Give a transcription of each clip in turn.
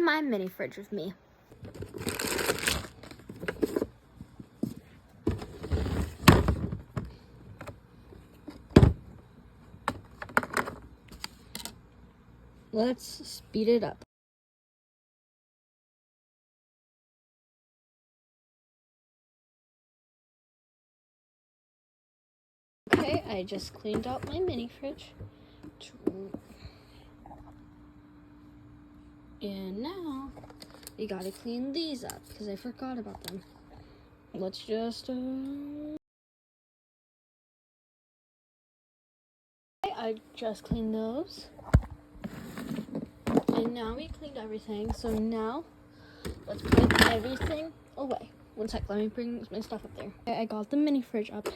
my mini fridge with me. Let's speed it up. Okay, I just cleaned out my mini fridge. And now we gotta clean these up because I forgot about them. Let's just I just cleaned those. And now we cleaned everything. So now let's put everything away. One sec, let me bring my stuff up there. Okay, I got the mini fridge up.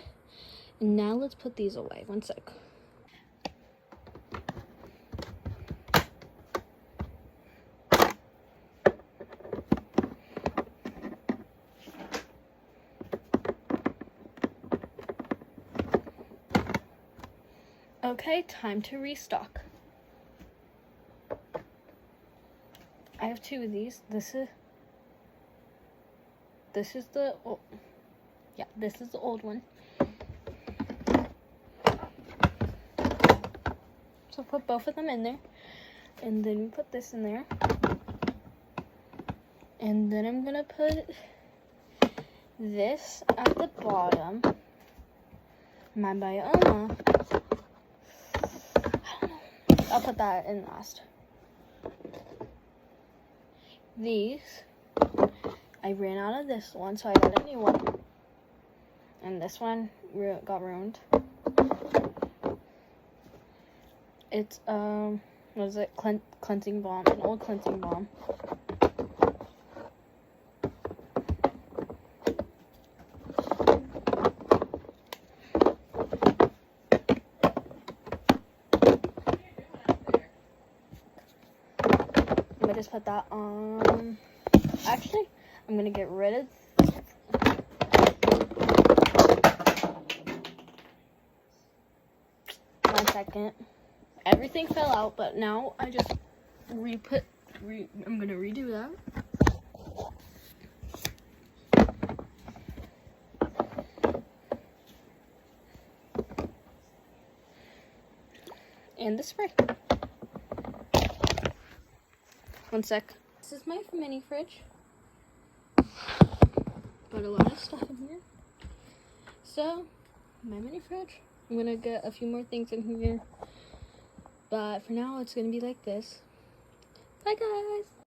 And now let's put these away. One sec. Okay, time to restock. I have two of these. This is the this is the old one. So put both of them in there, and then we put this in there, and then I'm gonna put this at the bottom. My Bioma. I don't know. I'll put that in last. These, I ran out of this one, so I got a new one. And this one got ruined. It's, what is it? Cleansing balm. An old cleansing balm. I'm gonna just put that on. Actually, I'm gonna get rid of. One second. Everything fell out, but now I just I'm gonna redo that. And the spray. One sec. This is my mini fridge. Got a lot of stuff in here. So, my mini fridge. I'm gonna get a few more things in here. But for now, it's gonna be like this. Bye, guys.